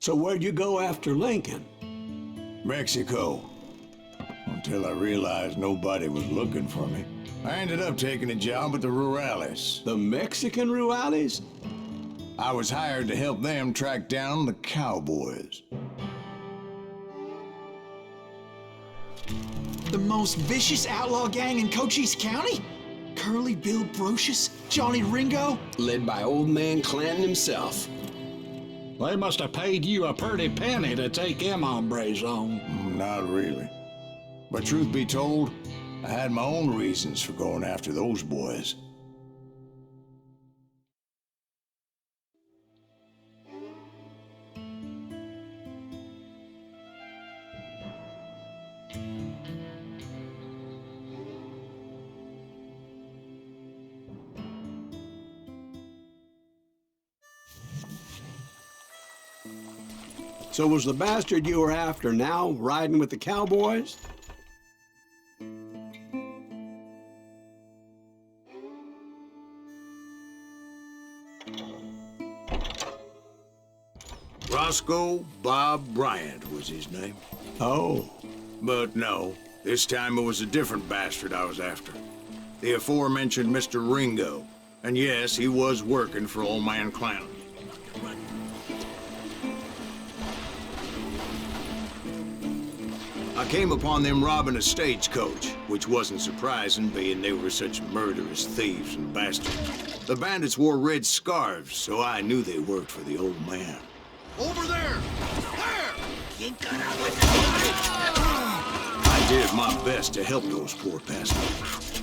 So where'd you go after Lincoln? Mexico. Until I realized nobody was looking for me. I ended up taking a job at the Rurales. The Mexican Rurales? I was hired to help them track down the cowboys. The most vicious outlaw gang in Cochise County? Curly Bill Brocious? Johnny Ringo? Led by old man Clanton himself. They must have paid you a pretty penny to take them hombres on. Not really. But truth be told, I had my own reasons for going after those boys. So was the bastard you were after now riding with the cowboys? Roscoe Bob Bryant was his name. Oh. But no, this time it was a different bastard I was after. The aforementioned Mr. Ringo. And yes, he was working for old man Clanton. I came upon them robbing a stagecoach, which wasn't surprising, being they were such murderous thieves and bastards. The bandits wore red scarves, so I knew they worked for the old man. Over there! There! I did my best to help those poor bastards.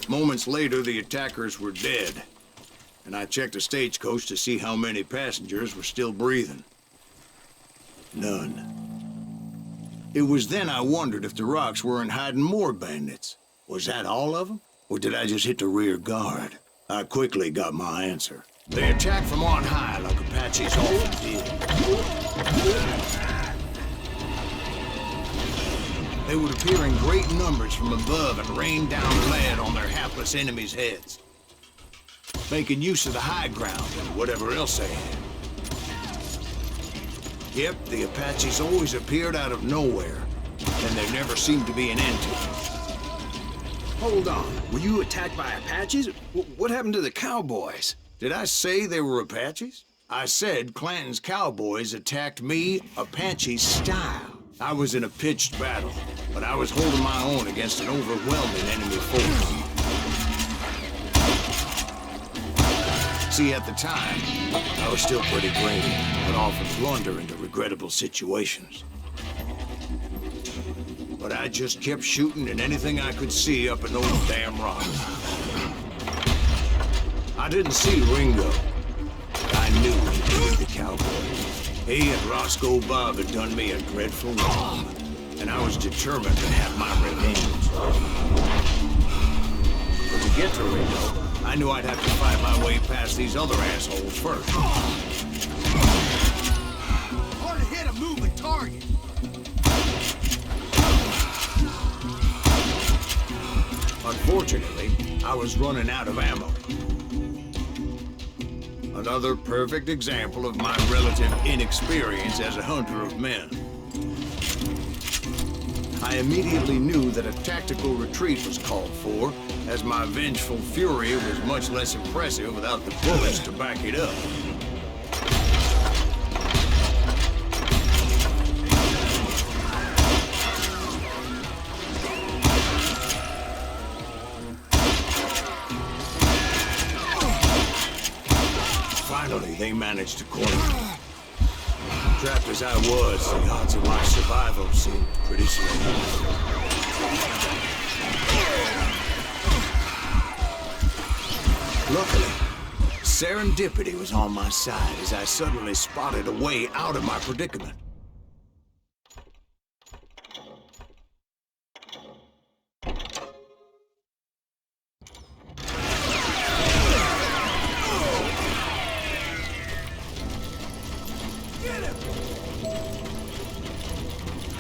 Moments later, the attackers were dead, and I checked the stagecoach to see how many passengers were still breathing. None. It was then I wondered if the rocks weren't hiding more bandits. Was that all of them? Or did I just hit the rear guard? I quickly got my answer. They attacked from on high like Apaches often did. They would appear in great numbers from above and rain down lead on their hapless enemies' heads, making use of the high ground and whatever else they had. Yep, the Apaches always appeared out of nowhere, and there never seemed to be an end to them. Hold on, were you attacked by Apaches? What happened to the cowboys? Did I say they were Apaches? I said Clanton's cowboys attacked me Apache style. I was in a pitched battle, but I was holding my own against an overwhelming enemy force. See, at the time, I was still pretty brainy, but often blunder into regrettable situations. But I just kept shooting at anything I could see up in those damn rocks. I didn't see Ringo, but I knew he hated the cowboys. He and Roscoe Bob had done me a dreadful wrong, and I was determined to have my revenge. But to get to Ringo, I knew I'd have to fight my way past these other assholes first. Hard to hit a moving target. Unfortunately, I was running out of ammo. Another perfect example of my relative inexperience as a hunter of men. I immediately knew that a tactical retreat was called for, as my vengeful fury was much less impressive without the bullets to back it up. Finally, they managed to corner me. Trapped as I was, the odds of my survival seemed pretty slim. Luckily, serendipity was on my side as I suddenly spotted a way out of my predicament.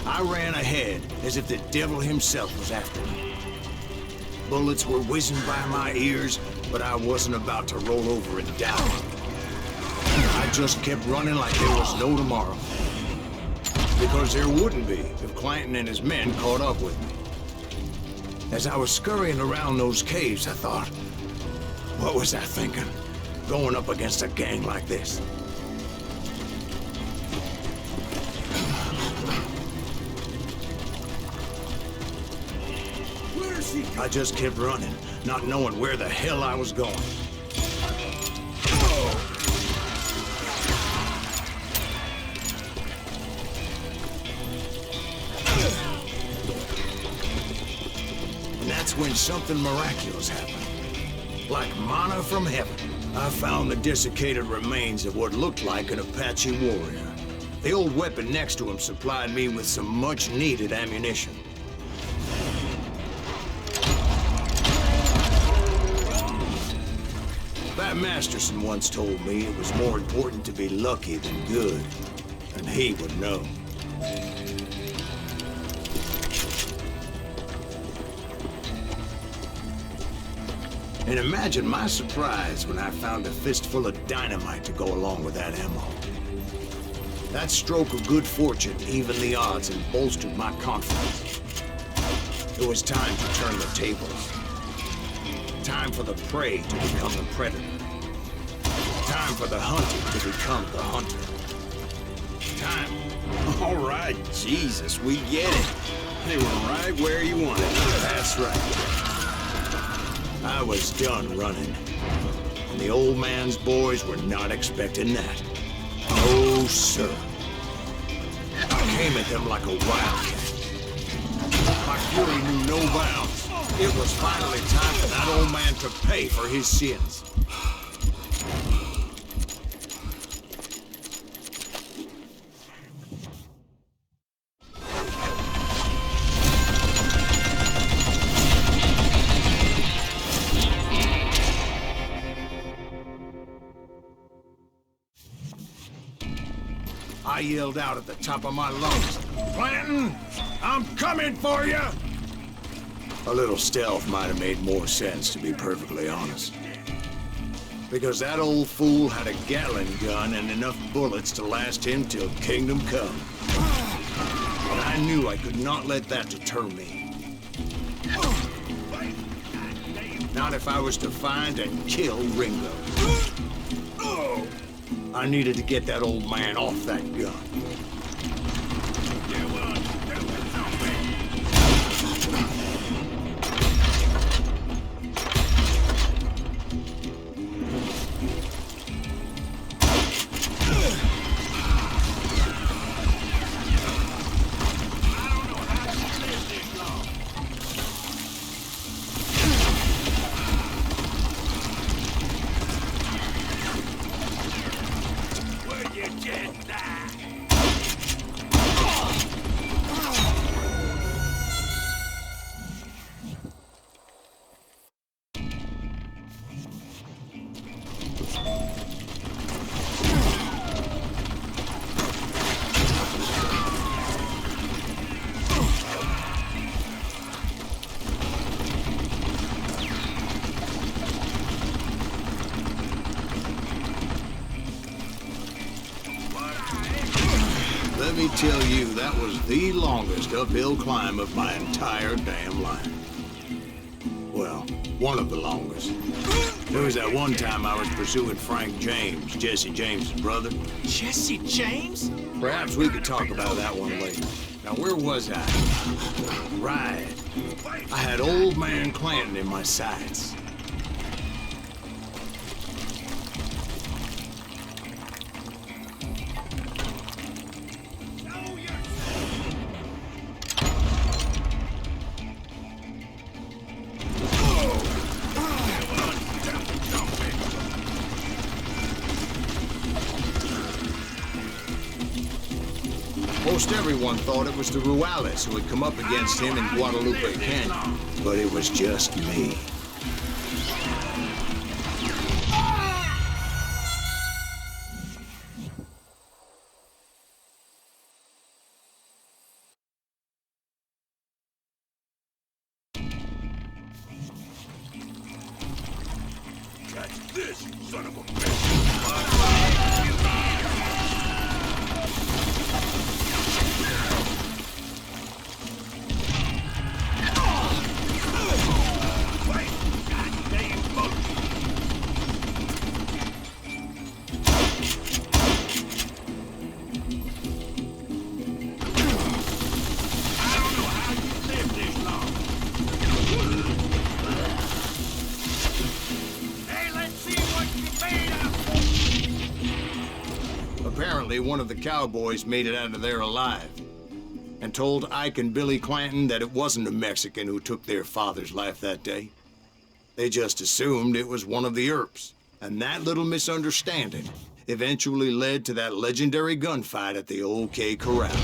I ran ahead as if the devil himself was after me. Bullets were whizzing by my ears, But I wasn't about to roll over and die. I just kept running like there was no tomorrow. Because there wouldn't be if Clanton and his men caught up with me. As I was scurrying around those caves, I thought, what was I thinking? Going up against a gang like this? I just kept running, not knowing where the hell I was going. And that's when something miraculous happened. Like manna from heaven, I found the desiccated remains of what looked like an Apache warrior. The old weapon next to him supplied me with some much-needed ammunition. Pat Masterson once told me it was more important to be lucky than good, and he would know. And imagine my surprise when I found a fistful of dynamite to go along with that ammo. That stroke of good fortune evened the odds and bolstered my confidence. It was time to turn the tables. Time for the prey to become the predator. Time for the hunted to become the hunter. Time. All right, Jesus, we get it. They were right where you wanted. That's right. I was done running. And the old man's boys were not expecting that. No, sir. I came at them like a wildcat. My fury knew no bounds. It was finally time for that old man to pay for his sins. I yelled out at the top of my lungs, "Clanton, I'm coming for you!" A little stealth might have made more sense, to be perfectly honest. Because that old fool had a Gatling gun and enough bullets to last him till kingdom come. But I knew I could not let that deter me. Not if I was to find and kill Ringo. I needed to get that old man off that gun. Let me tell you, that was the longest uphill climb of my entire damn life. Well, one of the longest. There was that one time I was pursuing Frank James, Jesse James's brother. Jesse James? Perhaps we could talk about that one later. Now, where was I? Right. I had old man Clanton in my sights. Most everyone thought it was the Ruales who had come up against him in Guadalupe Canyon, but it was just me. this, you son of a bitch? Apparently, one of the cowboys made it out of there alive and told Ike and Billy Clanton that it wasn't a Mexican who took their father's life that day. They just assumed it was one of the Earps, and that little misunderstanding eventually led to that legendary gunfight at the OK Corral.